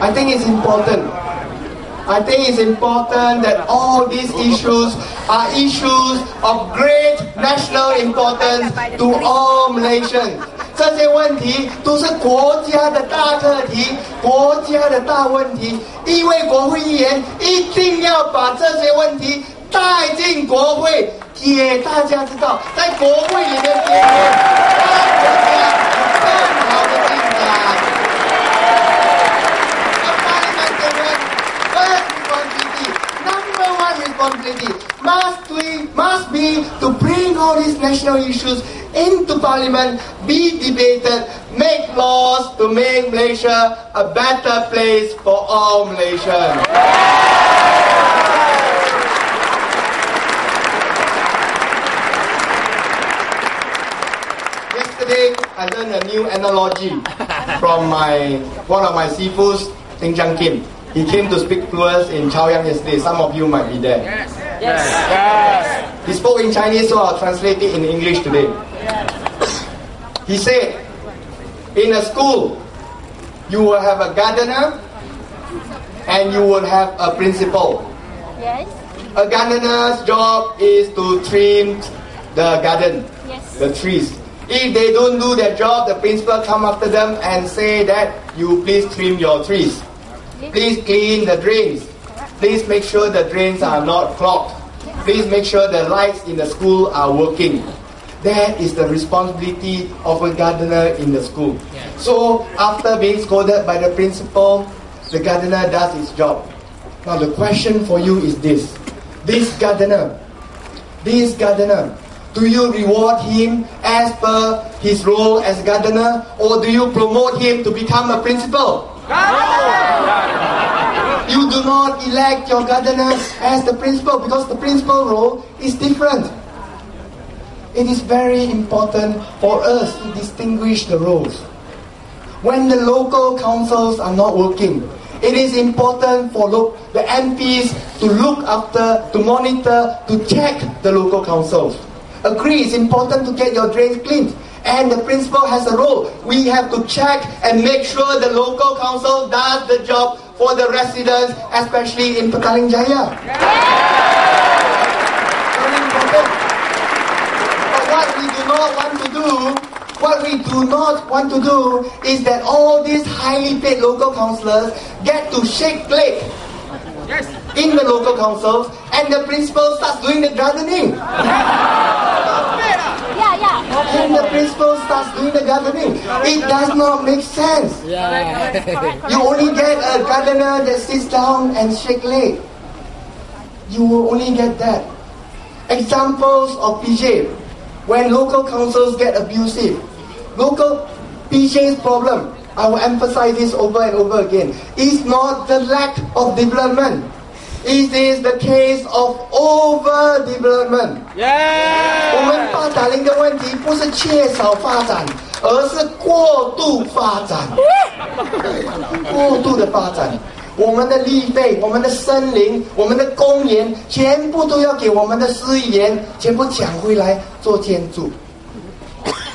I think it's important. I think it's important that all these issues are issues of great national importance to all Malaysians. 这些问题都是国家的大课题，国家的大问题。一位国会议员一定要把这些问题带进国会，给大家知道，在国会里面解决，让国家有更好的进展。Responsibility must be to bring all these national issues into Parliament, be debated, make laws to make Malaysia a better place for all Malaysians. Yesterday, I learned a new analogy from one of my seafoods, Ting Chang Kim. He came to speak to us in Chaoyang yesterday. Some of you might be there. Yes. He spoke in Chinese, so I'll translate it in English today. He said, in a school, you will have a gardener and you will have a principal. Yes. A gardener's job is to trim the garden, the trees. If they don't do their job, the principal come after them and say that you please trim your trees. Please clean the drains. Please make sure the drains are not clogged. Please make sure the lights in the school are working. That is the responsibility of a gardener in the school. So after being scolded by the principal, the gardener does his job. Now the question for you is this. This gardener, do you reward him as per his role as gardener, or do you promote him to become a principal? You do not elect your gardener as the principal because the principal role is different. It is very important for us to distinguish the roles. When the local councils are not working, it is important for the MPs to look after, to monitor, to check the local councils. Agree, it's important to get your drains cleaned. And the principal has a role. We have to check and make sure the local council does the job for the residents, especially in Petaling Jaya. Very important. But what we do not want to do is that all these highly paid local councillors get to shake leg in the local councils and the principal starts doing the gardening. And the principal starts doing the gardening. It does not make sense. You only get a gardener that sits down and shake leg. You will only get that. Examples of PJ. When local councils get abusive. Local PJ's problem, I will emphasize this over and over again, is not the lack of development. It is the case of overdevelopment. 我们八达岭的问题不是缺少发展，而是过度发展。过度的发展，我们的绿地、我们的森林、我们的公园，全部都要给我们的私园，全部抢回来做建筑。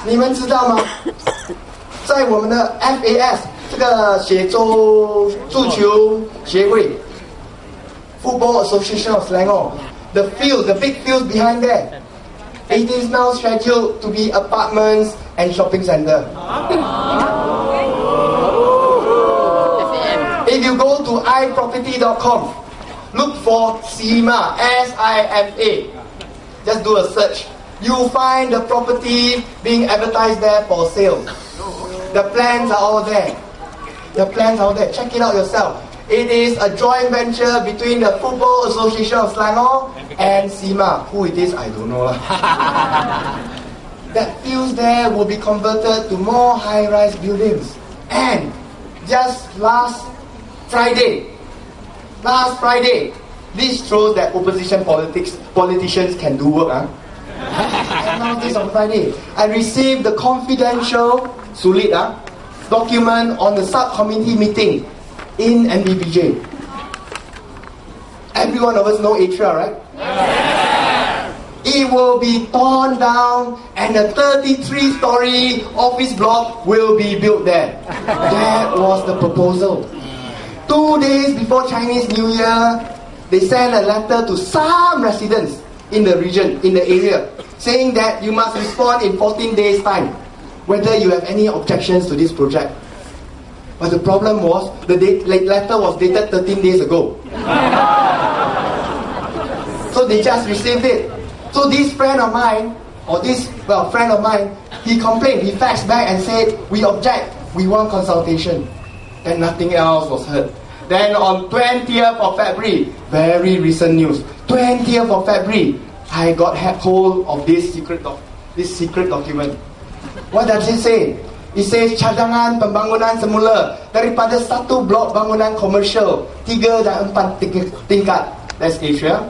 你们知道吗？在我们的 FAS 这个雪州足球协会。Football Association of Selangor, the big fields behind there, it is now scheduled to be apartments and shopping center. If you go to iproperty.com, look for CIMA, S-I-M-A. Just do a search. You'll find the property being advertised there for sale. The plans are all there. Check it out yourself. It is a joint venture between the Football Association of Selangor and CIMA. Who it is, I don't know. That fields there will be converted to more high-rise buildings. And just last Friday, this shows that opposition politicians can do work. And now this on Friday, I received the confidential document on the subcommittee meeting in MBPJ. Every one of us know Atria, right? Yeah. It will be torn down and a 33-story office block will be built there. That was the proposal. 2 days before Chinese New Year, they sent a letter to some residents in the region, in the area, saying that you must respond in 14 days' time, whether you have any objections to this project. But the problem was, the letter was dated 13 days ago. So they just received it. So this friend of mine, he complained, he faxed back and said, we object, we want consultation. And nothing else was heard. Then on 20th of February, very recent news, 20th of February, I got hold of this secret document. What does it say? It says cadangan pembangunan semula daripada satu blok bangunan komersial 3 dan 4 tingkat, that's Asia,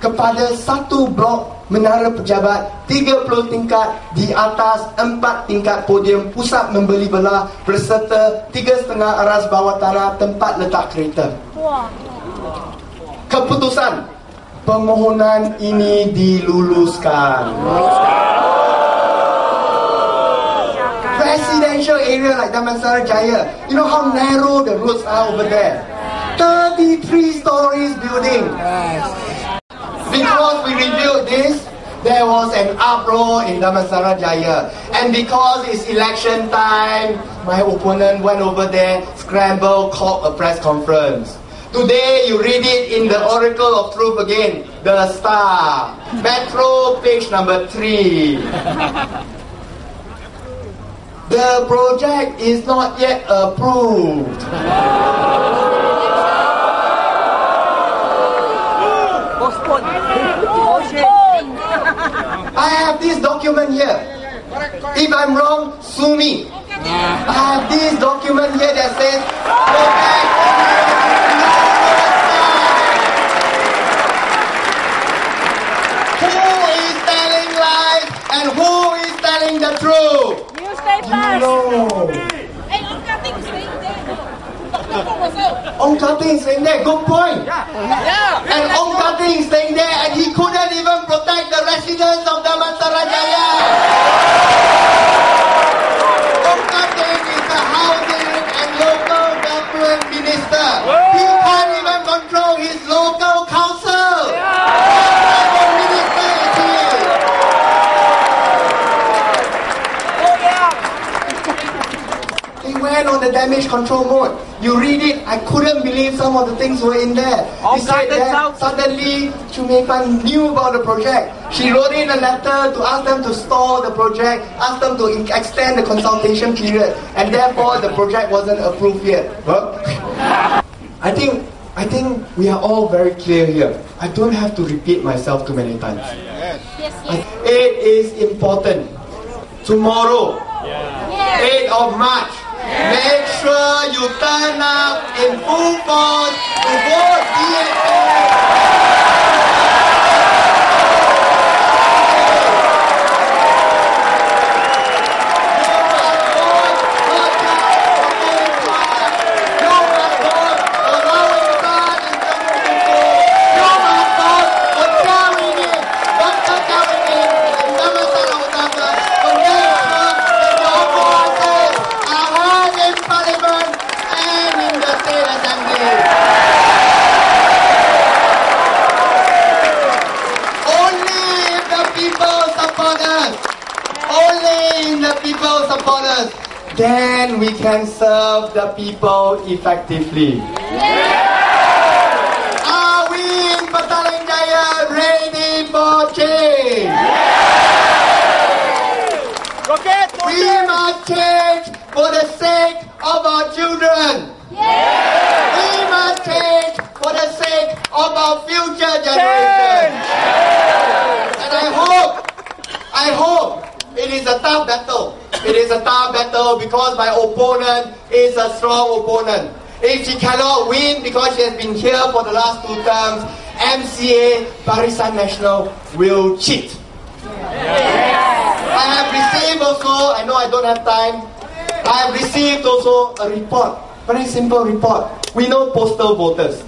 kepada satu blok menara pejabat 30 tingkat di atas 4 tingkat podium pusat membeli belah berserta 3,5 aras bawah tanah tempat letak kereta. Keputusan permohonan ini diluluskan. Residential area like Damansara Jaya, you know how narrow the roads are over there. 33 stories building. Because we reviewed this, there was an uproar in Damansara Jaya. And because it's election time, my opponent went over there, scrambled, called a press conference. Today, you read it in the Oracle of Truth again, the Star. Metro, page number 3. The project is not yet approved. I have this document here. If I'm wrong, sue me. I have this document here that says who is telling lies and who is telling the truth? You stay fast. No. Hey, Ong Kating staying there. Ong Kating staying there, good point. Yeah. And Ong Kating staying there and he couldn't even protect the residents of Damansara Jaya. Ong Kating is the housing and local government minister. He can't even control his local council. What type of minister is he? They went on the damage control mode. You read it, I couldn't believe some of the things were in there. They said that suddenly Chu Mei Fan knew about the project. She wrote in a letter to ask them to stall the project, ask them to extend the consultation period, and therefore the project wasn't approved yet. Well, I think we are all very clear here. I don't have to repeat myself too many times. It is important. Tomorrow, 8th of March, make sure you turn up in full force to vote then we can serve the people effectively. Are we in Petaling Jaya ready for change? We must change for the sake of our children. We must change for the sake of our future generations. And I hope it is a tough battle. It is a tough battle because my opponent is a strong opponent. If she cannot win because she has been here for the last 2 terms, MCA Barisan Nasional will cheat. I have received also, I know I don't have time, I have received also a report, very simple report. We know postal voters.